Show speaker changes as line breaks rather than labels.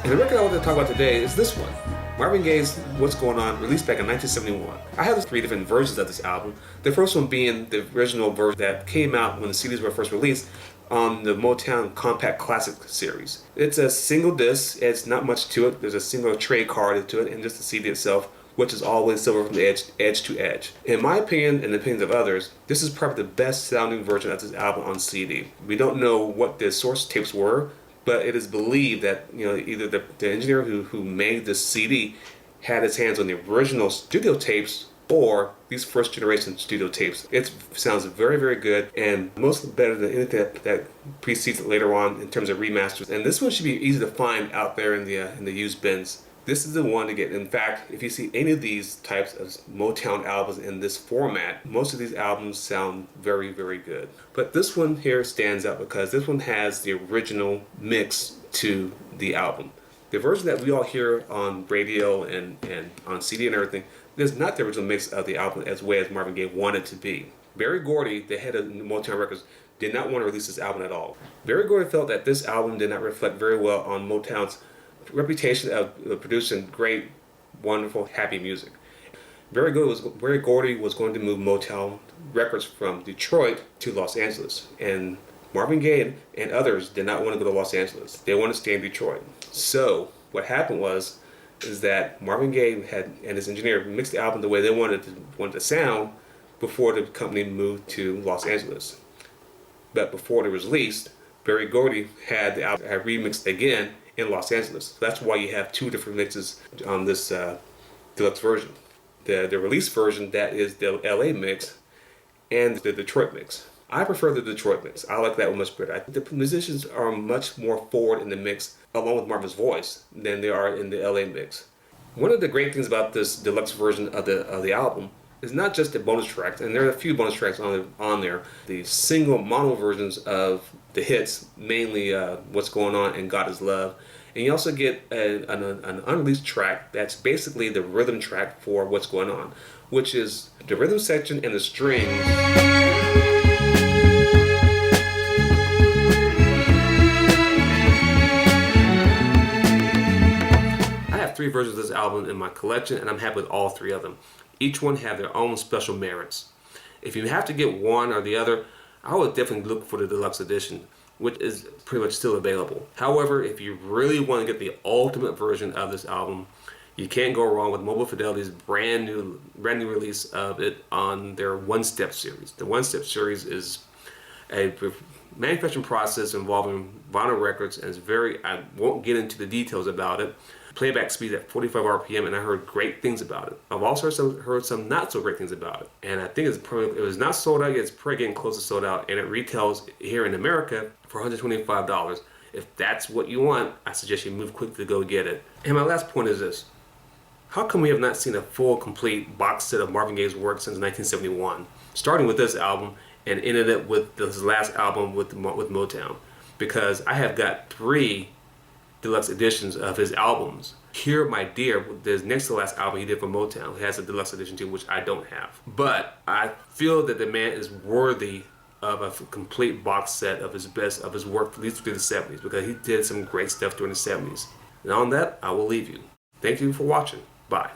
And the record I want to talk about today is this one. Marvin Gaye's What's Going On, released back in 1971. I have 3 different versions of this album. The first one being the original version that came out when the CDs were first released on the Motown Compact Classic series. It's a single disc, it's not much to it. There's a single trade card to it and just the CD itself, which is always silver from the edge to edge. In my opinion, and the opinions of others, this is probably the best sounding version of this album on CD. We don't know what the source tapes were, but it is believed that either the engineer who made this CD had his hands on the original studio tapes or these first generation studio tapes. It sounds very, very good, and mostly better than anything that precedes it later on in terms of remasters. And this one should be easy to find out there in the used bins. This is the one to get. In fact, if you see any of these types of Motown albums in this format, most of these albums sound very, very good. But this one here stands out because this one has the original mix to the album. The version that we all hear on radio and on CD and everything is not the original mix of the album as way as Marvin Gaye wanted it to be. Berry Gordy, the head of Motown Records, did not want to release this album at all. Berry Gordy felt that this album did not reflect very well on Motown's reputation of producing great, wonderful, happy music. Berry Gordy was going to move Motown Records from Detroit to Los Angeles, and Marvin Gaye and others did not want to go to Los Angeles. They wanted to stay in Detroit. So what happened is that Marvin Gaye and his engineer mixed the album the way they wanted to sound before the company moved to Los Angeles. But before it was released, Berry Gordy had the album remixed again in Los Angeles. So that's why you have 2 different mixes on this deluxe version. The release version, that is the LA mix, and the Detroit mix. I prefer the Detroit mix. I like that one much better. I think the musicians are much more forward in the mix, along with Marvin's voice, than they are in the LA mix. One of the great things about this deluxe version of the album is not just the bonus tracks, and there are a few bonus tracks on there. The single mono versions of the hits, mainly What's Going On and God Is Love. And you also get an unreleased track that's basically the rhythm track for What's Going On, which is the rhythm section and the strings. I have 3 versions of this album in my collection, and I'm happy with all 3 of them. Each one have their own special merits. If you have to get one or the other, I would definitely look for the deluxe edition, which is pretty much still available. However, if you really want to get the ultimate version of this album, you can't go wrong with Mobile Fidelity's brand new release of it on their One Step series. The One Step series is a manufacturing process involving vinyl records, and I won't get into the details about it. Playback speed at 45 RPM, and I heard great things about it. I've also heard some not so great things about it, and I think it was not sold out yet. It's probably getting close to sold out, and it retails here in America for $125. If that's what you want, I suggest you move quick to go get it. And my last point is this: how come we have not seen a full, complete box set of Marvin Gaye's work since 1971, starting with this album and ended it with his last album with Motown? Because I have got 3 deluxe editions of his albums. Here, My Dear, the next to last album he did for Motown, has a deluxe edition too, which I don't have. But I feel that the man is worthy of a complete box set of his work, at least through the 70s, because he did some great stuff during the 70s. And on that, I will leave you. Thank you for watching. Bye.